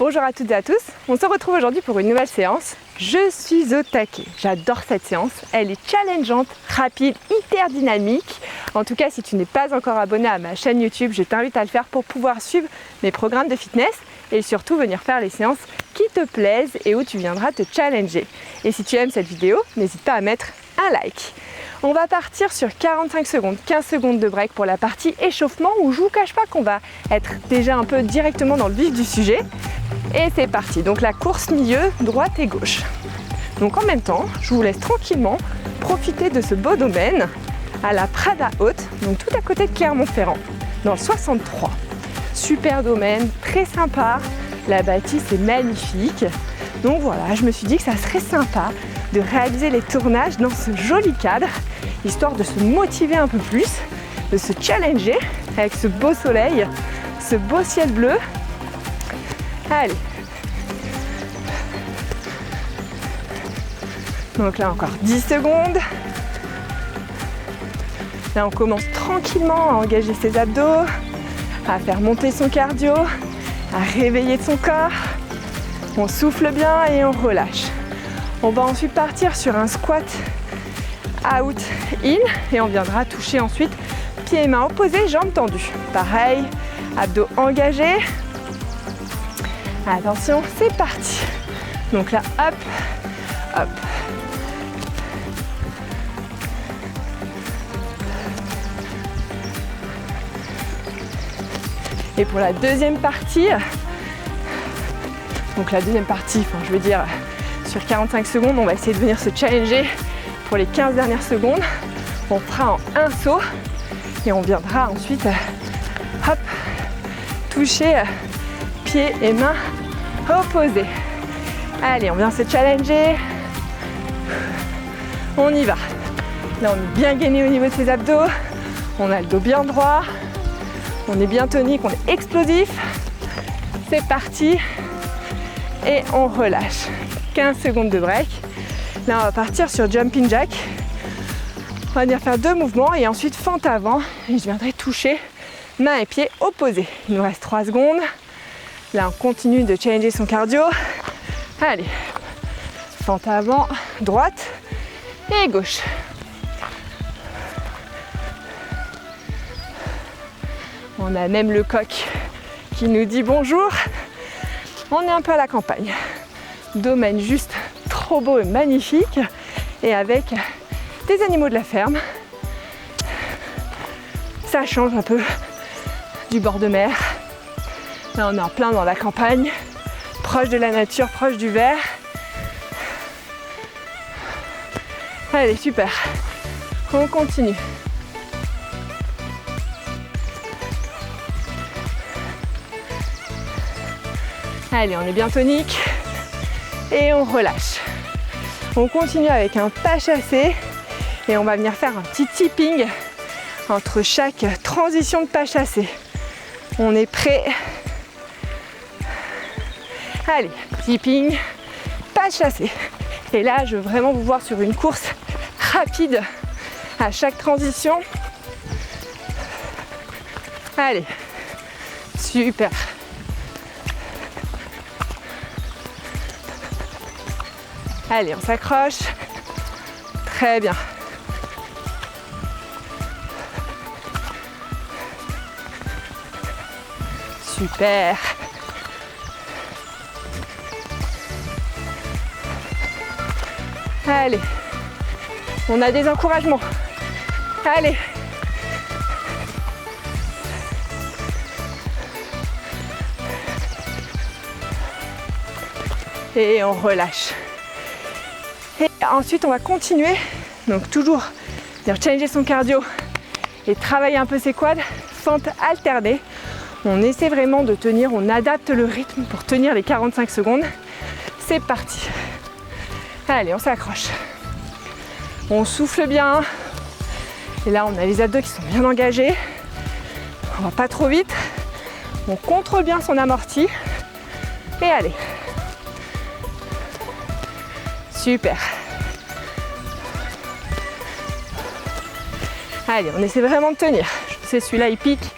Bonjour à toutes et à tous, on se retrouve aujourd'hui pour une nouvelle séance. Je suis au taquet, j'adore cette séance, elle est challengeante, rapide, hyper dynamique. En tout cas, si tu n'es pas encore abonné à ma chaîne YouTube, je t'invite à le faire pour pouvoir suivre mes programmes de fitness et surtout venir faire les séances qui te plaisent et où tu viendras te challenger. Et si tu aimes cette vidéo, n'hésite pas à mettre un like. On va partir sur 45 secondes, 15 secondes de break pour la partie échauffement où je ne vous cache pas qu'on va être déjà un peu directement dans le vif du sujet. Et c'est parti, donc la course milieu, droite et gauche. Donc en même temps, je vous laisse tranquillement profiter de ce beau domaine à la Prada Haute, donc tout à côté de Clermont-Ferrand, dans le 63. Super domaine, très sympa, la bâtisse est magnifique. Donc voilà, je me suis dit que ça serait sympa de réaliser les tournages dans ce joli cadre, histoire de se motiver un peu plus, de se challenger avec ce beau soleil, ce beau ciel bleu. Allez. Donc là encore 10 secondes. Là on commence tranquillement à engager ses abdos, à faire monter son cardio, à réveiller son corps. On souffle bien et on relâche. On va ensuite partir sur un squat out in et on viendra toucher ensuite pieds et mains opposés, jambes tendues. Pareil, abdos engagés. Attention, c'est parti. Donc là, hop, hop. Et pour la deuxième partie, je veux dire, sur 45 secondes, on va essayer de venir se challenger pour les 15 dernières secondes. On fera en un saut et on viendra ensuite, hop, toucher pieds et mains opposés. Allez, on vient se challenger. On y va. Là, on est bien gainé au niveau de ses abdos. On a le dos bien droit. On est bien tonique, on est explosif. C'est parti. Et on relâche. 15 secondes de break. Là, on va partir sur jumping jack. On va venir faire 2 mouvements et ensuite fente avant. Et je viendrai toucher mains et pieds opposés. Il nous reste 3 secondes. Là, on continue de challenger son cardio. Allez, fente avant, droite et gauche. On a même le coq qui nous dit bonjour. On est un peu à la campagne. Domaine juste trop beau et magnifique. Et avec des animaux de la ferme. Ça change un peu du bord de mer. Là, on est en plein dans la campagne, proche de la nature, proche du vert. Allez, super. On continue. Allez, on est bien tonique et on relâche. On continue avec un pas chassé et on va venir faire un petit tipping entre chaque transition de pas chassé. On est prêt. Allez, tipping, pas chassé. Et là, je veux vraiment vous voir sur une course rapide à chaque transition. Allez, super. Allez, on s'accroche. Très bien. Super. Allez. On a des encouragements. Allez. Et on relâche. Et ensuite, on va continuer. Donc toujours challenger son cardio et travailler un peu ses quads. Fente alternée. On essaie vraiment de tenir, on adapte le rythme pour tenir les 45 secondes. C'est parti. Allez, on s'accroche. On souffle bien. Et là, on a les abdos qui sont bien engagés. On va pas trop vite. On contrôle bien son amorti. Et allez. Super. Allez, on essaie vraiment de tenir. Je sais, celui-là, il pique.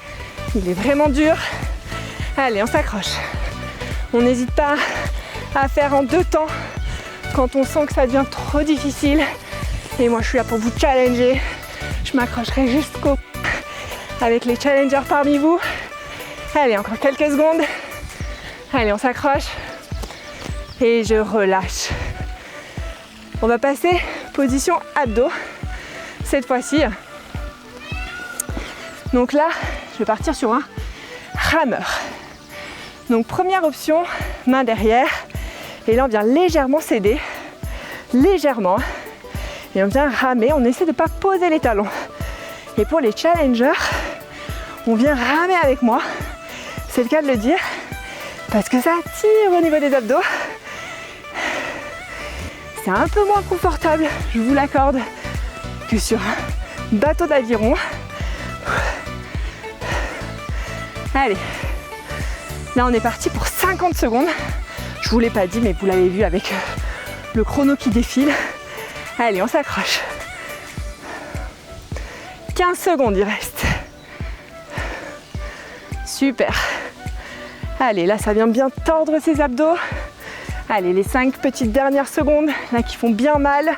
Il est vraiment dur. Allez, on s'accroche. On n'hésite pas à faire en 2 temps quand on sent que ça devient trop difficile. Et moi je suis là pour vous challenger. Je m'accrocherai jusqu'au avec les challengers parmi vous. Allez, encore quelques secondes. Allez, on s'accroche. Et je relâche. On va passer position abdos cette fois-ci. Donc là, je vais partir sur un rameur. Donc première option, main derrière. Et là, on vient légèrement s'aider. Légèrement. Et on vient ramer. On essaie de ne pas poser les talons. Et pour les challengers, on vient ramer avec moi. C'est le cas de le dire. Parce que ça tire au niveau des abdos. C'est un peu moins confortable, je vous l'accorde, que sur un bateau d'aviron. Allez, là on est parti pour 50 secondes. Je vous l'ai pas dit, mais vous l'avez vu avec le chrono qui défile. Allez, on s'accroche. 15 secondes il reste. Super. Allez, là ça vient bien tordre ses abdos. Allez, les 5 petites dernières secondes, là qui font bien mal.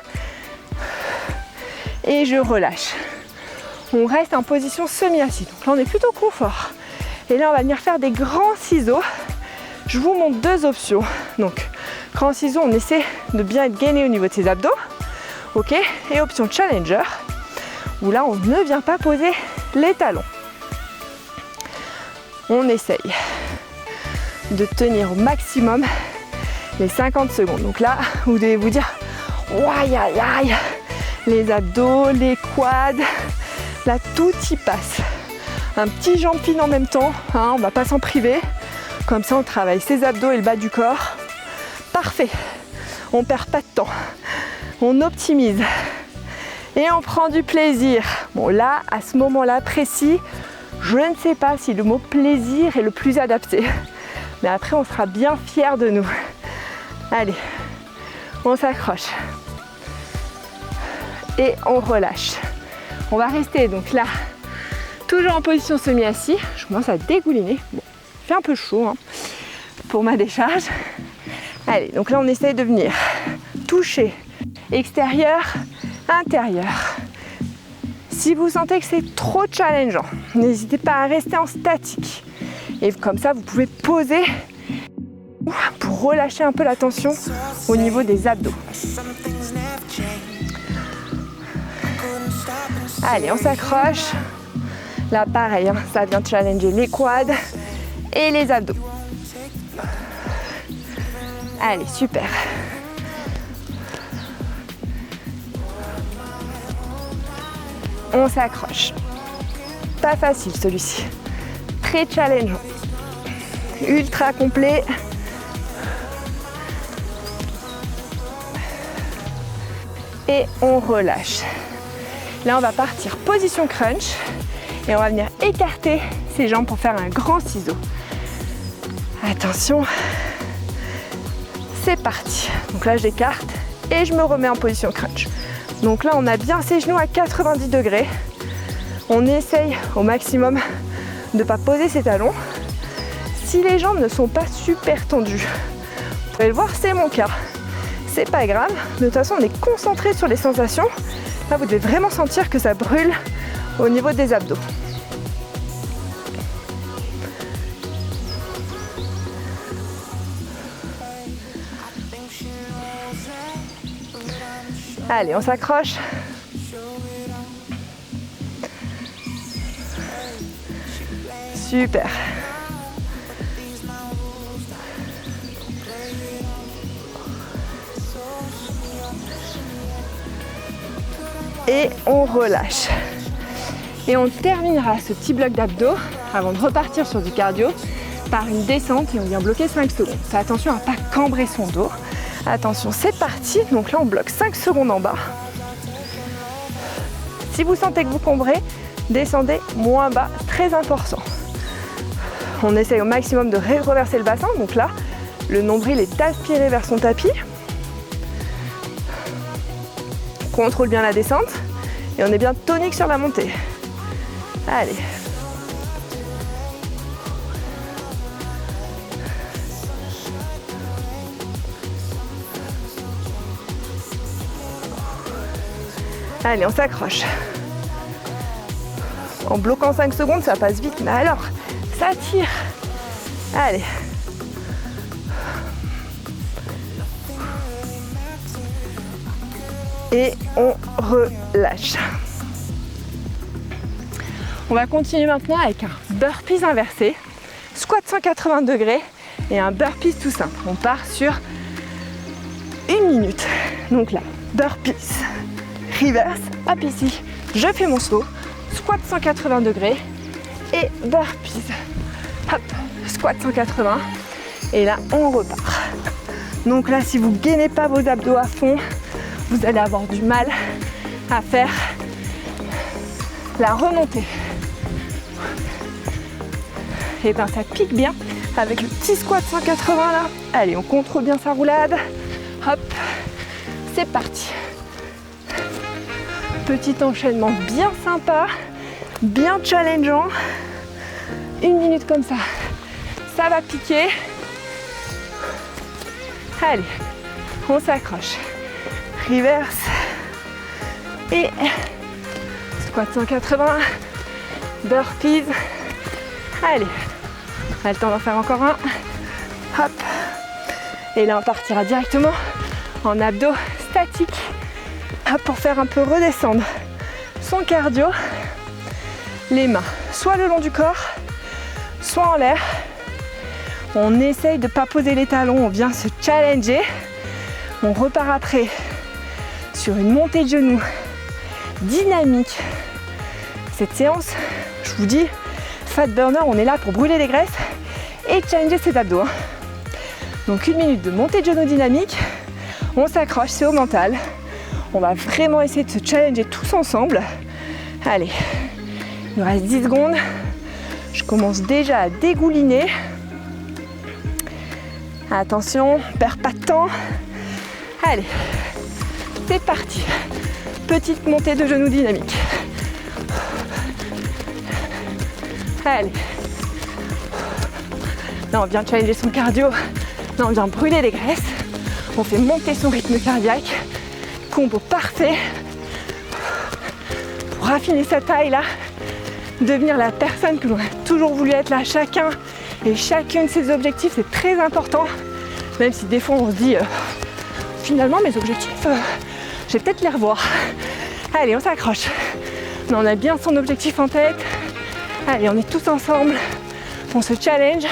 Et je relâche. On reste en position semi-assis. Donc là, on est plutôt confort. Et là, on va venir faire des grands ciseaux. Je vous montre 2 options. Donc, grand ciseau, on essaie de bien être gainé au niveau de ses abdos. Ok. Et option challenger, où là, on ne vient pas poser les talons. On essaye de tenir au maximum les 50 secondes. Donc là, vous devez vous dire, aïe aïe aïe, les abdos, les quads, là tout y passe. Un petit jambes pin en même temps, hein, on ne va pas s'en priver. Comme ça, on travaille ses abdos et le bas du corps. Parfait. On ne perd pas de temps. On optimise. Et on prend du plaisir. Bon là, à ce moment-là précis, je ne sais pas si le mot plaisir est le plus adapté. Mais après, on sera bien fiers de nous. Allez, on s'accroche et on relâche. On va rester donc là, toujours en position semi-assis. Je commence à dégouliner. Bon, il fait un peu chaud hein, pour ma décharge. Allez, donc là on essaye de venir toucher extérieur, intérieur. Si vous sentez que c'est trop challengeant, n'hésitez pas à rester en statique. Et comme ça, vous pouvez poser pour relâcher un peu la tension au niveau des abdos. Allez, on s'accroche. Là, pareil, hein, ça vient challenger les quads et les abdos. Allez, super. On s'accroche. Pas facile celui-ci. Très challengeant. Ultra complet. Et on relâche. Là, on va partir position crunch et on va venir écarter ses jambes pour faire un grand ciseau. Attention, c'est parti. Donc là, j'écarte et je me remets en position crunch. Donc là, on a bien ses genoux à 90 degrés. On essaye au maximum de ne pas poser ses talons. Si les jambes ne sont pas super tendues, vous pouvez le voir, c'est mon cas. C'est pas grave, de toute façon on est concentré sur les sensations. Là vous devez vraiment sentir que ça brûle au niveau des abdos. Allez, on s'accroche. Super. Et on relâche. Et on terminera ce petit bloc d'abdos avant de repartir sur du cardio par une descente et on vient bloquer 5 secondes. Faites attention à ne pas cambrer son dos. Attention, c'est parti. Donc là, on bloque 5 secondes en bas. Si vous sentez que vous cambrez, descendez moins bas, très important. On essaye au maximum de reverser le bassin. Donc là, le nombril est aspiré vers son tapis. On contrôle bien la descente et on est bien tonique sur la montée. Allez. Allez, on s'accroche. En bloquant 5 secondes, ça passe vite, mais alors, ça tire. Allez. Et on relâche. On va continuer maintenant avec un burpees inversé, squat 180 degrés et un burpees tout simple. On part sur 1 minute. Donc là, burpees, reverse, hop ici, je fais mon saut, squat 180 degrés et burpees. Hop, squat 180 et là on repart. Donc là, si vous ne gainez pas vos abdos à fond, vous allez avoir du mal à faire la remontée. Et bien ça pique bien avec le petit squat 180 là. Allez, on contrôle bien sa roulade. Hop, c'est parti. Petit enchaînement bien sympa, bien challengeant. 1 minute comme ça, ça va piquer. Allez, on s'accroche. Reverse et squat 180, burpees. Allez, on a le temps d'en faire encore un. Hop. Et là, on partira directement en abdos statiques. Hop, pour faire un peu redescendre son cardio. Les mains soit le long du corps, soit en l'air. On essaye de ne pas poser les talons, on vient se challenger. On repart après sur une montée de genoux dynamique. Cette séance, je vous dis, Fat Burner, on est là pour brûler les graisses et challenger ses abdos. Donc 1 minute de montée de genoux dynamique, on s'accroche, c'est au mental. On va vraiment essayer de se challenger tous ensemble. Allez, il nous reste 10 secondes. Je commence déjà à dégouliner. Attention, on perd pas de temps. Allez, c'est parti. Petite montée de genoux dynamique. Allez. Là, on vient challenger son cardio. Là, on vient brûler les graisses. On fait monter son rythme cardiaque. Combo parfait pour raffiner sa taille là. Devenir la personne que l'on a toujours voulu être là. Chacun et chacun de ses objectifs, c'est très important. Même si des fois, on se dit finalement, mes objectifs, je vais peut-être les revoir. Allez, on s'accroche. On a bien son objectif en tête. Allez, on est tous ensemble. On se challenge.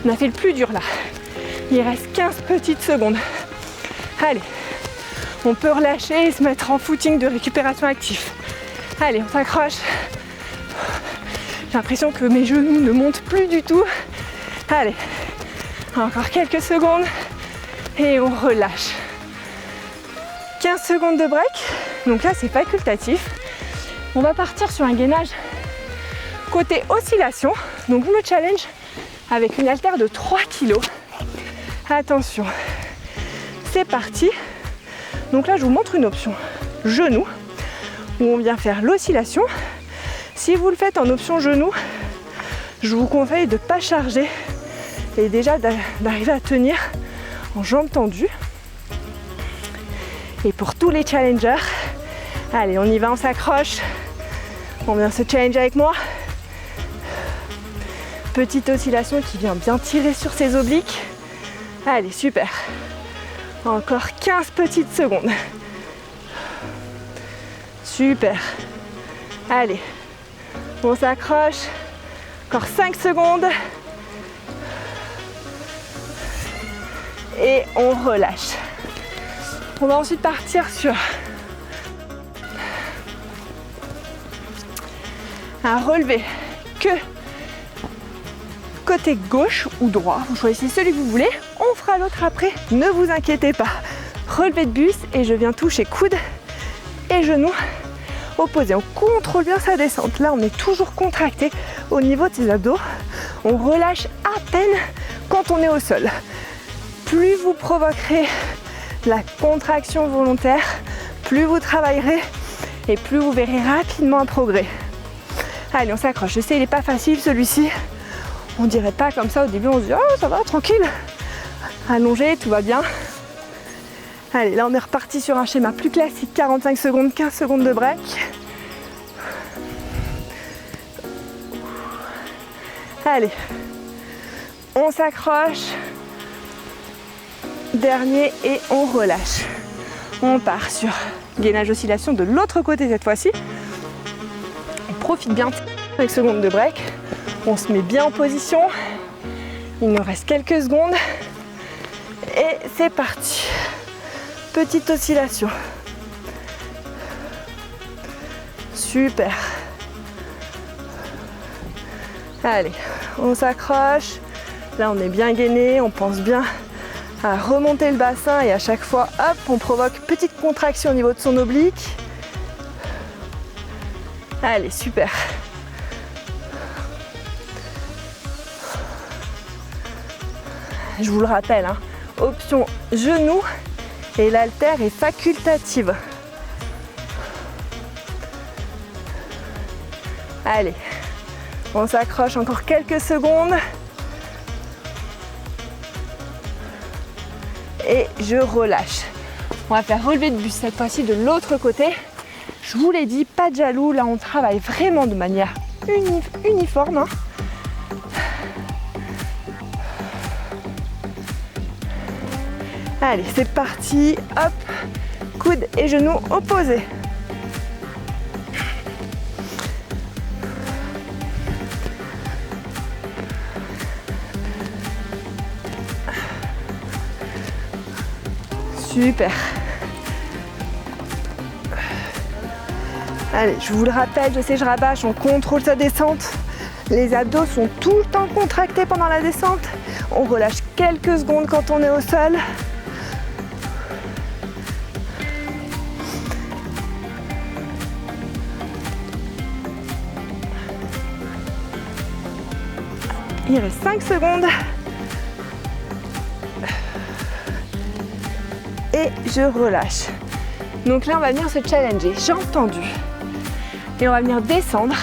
On a fait le plus dur là. Il reste 15 petites secondes. Allez, on peut relâcher et se mettre en footing de récupération actif. Allez, on s'accroche. J'ai l'impression que mes genoux ne montent plus du tout. Allez, encore quelques secondes et on relâche. 15 secondes de break. Donc là, c'est facultatif. On va partir sur un gainage côté oscillation. Donc je me challenge avec une haltère de 3 kg. Attention, c'est parti. Donc là, je vous montre une option genou où on vient faire l'oscillation. Si vous le faites en option genou, je vous conseille de ne pas charger et déjà d'arriver à tenir en jambes tendues. Et pour tous les challengers, allez, on y va, on s'accroche. On vient se challenger avec moi. Petite oscillation qui vient bien tirer sur ses obliques. Allez, super. Encore 15 petites secondes. Super. Allez, on s'accroche. Encore 5 secondes. Et on relâche. On va ensuite partir sur un relevé que côté gauche ou droit. Vous choisissez celui que vous voulez. On fera l'autre après. Ne vous inquiétez pas. Relevé de buste et je viens toucher coude et genoux opposés. On contrôle bien sa descente. Là, on est toujours contracté au niveau de ses abdos. On relâche à peine quand on est au sol. Plus vous provoquerez la contraction volontaire, plus vous travaillerez et plus vous verrez rapidement un progrès. Allez, on s'accroche. Je sais, il n'est pas facile celui-ci. On dirait pas comme ça au début, on se dit oh ça va, tranquille. Allongé, tout va bien. Allez, là on est reparti sur un schéma plus classique, 45 secondes, 15 secondes de break. Allez, on s'accroche. Dernier et on relâche. On part sur gainage oscillation de l'autre côté cette fois-ci. On profite bien 5 secondes de break. On se met bien en position. Il nous reste quelques secondes. Et c'est parti. Petite oscillation. Super. Allez, on s'accroche. Là, on est bien gainé. On pense bien à remonter le bassin et à chaque fois, hop, on provoque petite contraction au niveau de son oblique. Allez, super. Je vous le rappelle, hein, option genou et l'haltère est facultative. Allez, on s'accroche encore quelques secondes. Et je relâche. On va faire relever de buste cette fois-ci de l'autre côté. Je vous l'ai dit, pas de jaloux. Là, on travaille vraiment de manière uniforme. Hein. Allez, c'est parti. Hop, coude et genoux opposés. Super. Allez, je vous le rappelle, je sais, je rabâche, on contrôle sa descente. Les abdos sont tout le temps contractés pendant la descente. On relâche quelques secondes quand on est au sol. Il reste 5 secondes. Et je relâche. Donc là, on va venir se challenger, jambes tendues. Et on va venir descendre,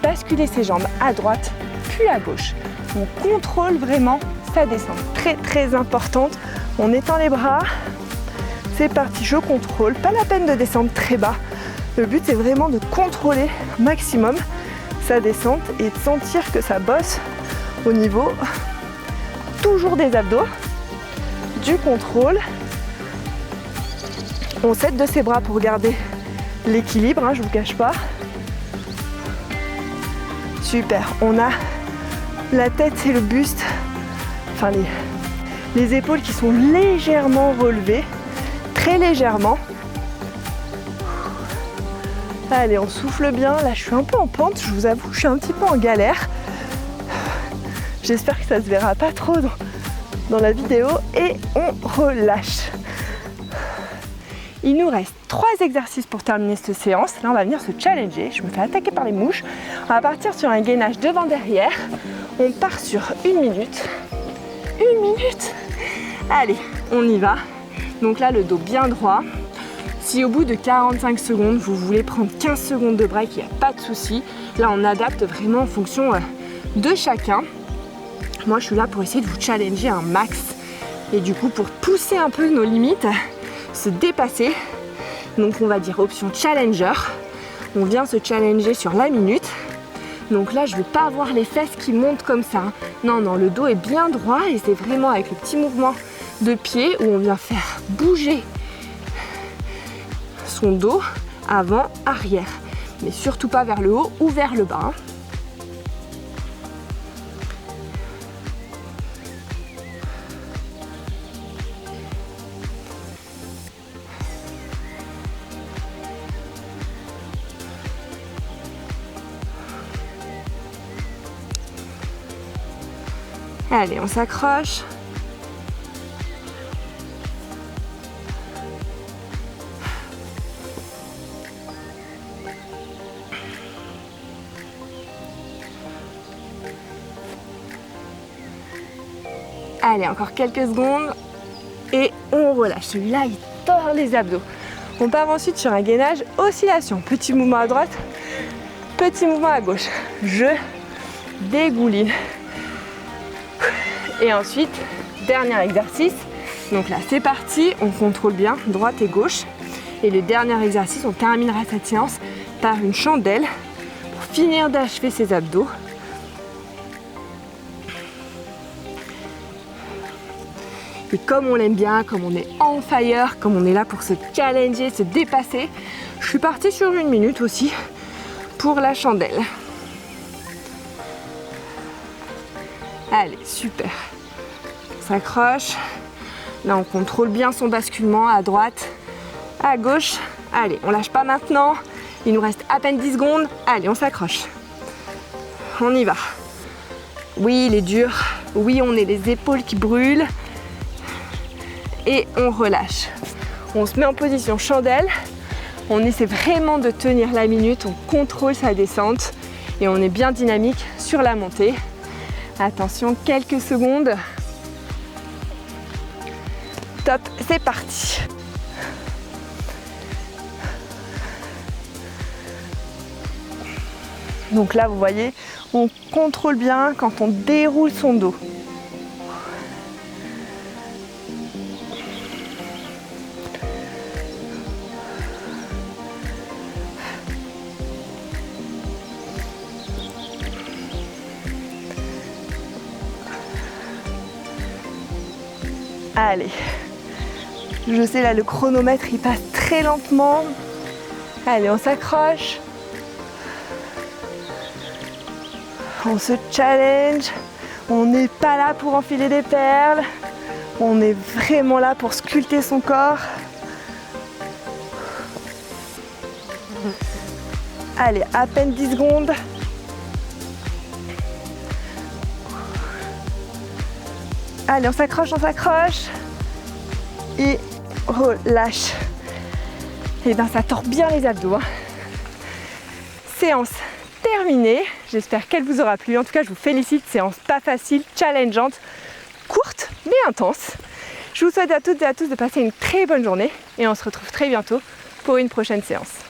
basculer ses jambes à droite, puis à gauche. On contrôle vraiment sa descente. Très, très importante. On étend les bras. C'est parti, je contrôle. Pas la peine de descendre très bas. Le but, c'est vraiment de contrôler au maximum sa descente et de sentir que ça bosse au niveau toujours des abdos, du contrôle. On s'aide de ses bras pour garder l'équilibre, hein, je ne vous cache pas. Super, on a la tête et le buste, enfin les épaules qui sont légèrement relevées, très légèrement. Allez, on souffle bien. Là, je suis un peu en pente, je vous avoue, je suis un petit peu en galère. J'espère que ça ne se verra pas trop dans la vidéo et on relâche. Il nous reste 3 exercices pour terminer cette séance. Là, on va venir se challenger. Je me fais attaquer par les mouches. On va partir sur un gainage devant-derrière. On part sur 1 minute. 1 minute. Allez, on y va. Donc là, le dos bien droit. Si au bout de 45 secondes, vous voulez prendre 15 secondes de break, il n'y a pas de souci. Là, on adapte vraiment en fonction de chacun. Moi, je suis là pour essayer de vous challenger un max. Et du coup, pour pousser un peu nos limites, se dépasser. Donc on va dire option challenger. On vient se challenger sur la minute. Donc là, je ne veux pas avoir les fesses qui montent comme ça. Non, non, le dos est bien droit et c'est vraiment avec le petit mouvement de pied où on vient faire bouger son dos avant, arrière. Mais surtout pas vers le haut ou vers le bas. Allez, on s'accroche. Allez, encore quelques secondes et on relâche. Celui-là, il tord les abdos. On part ensuite sur un gainage oscillation. Petit mouvement à droite, petit mouvement à gauche. Je dégouline. Et ensuite, dernier exercice, Donc là, c'est parti, on contrôle bien droite et gauche. Et le dernier exercice, on terminera cette séance par une chandelle pour finir d'achever ses abdos. Et comme on l'aime bien, comme on est on fire, comme on est là pour se challenger, se dépasser, je suis partie sur 1 minute aussi pour la chandelle. Allez, super. On s'accroche. Là, on contrôle bien son basculement à droite, à gauche. Allez, on lâche pas maintenant. Il nous reste à peine 10 secondes. Allez, on s'accroche. On y va. Oui, il est dur. Oui, on a les épaules qui brûlent. Et on relâche. On se met en position chandelle. On essaie vraiment de tenir la minute. On contrôle sa descente. Et on est bien dynamique sur la montée. Attention, quelques secondes. Top, c'est parti. Donc là, vous voyez, on contrôle bien quand on déroule son dos. Allez, je sais là le chronomètre il passe très lentement. Allez, on s'accroche. On se challenge. On n'est pas là pour enfiler des perles. On est vraiment là pour sculpter son corps. Allez, à peine 10 secondes. Allez, on s'accroche et relâche. Et bien ça tord bien les abdos. Hein. Séance terminée. J'espère qu'elle vous aura plu. En tout cas, je vous félicite. Séance pas facile, challengeante, courte mais intense. Je vous souhaite à toutes et à tous de passer une très bonne journée et on se retrouve très bientôt pour une prochaine séance.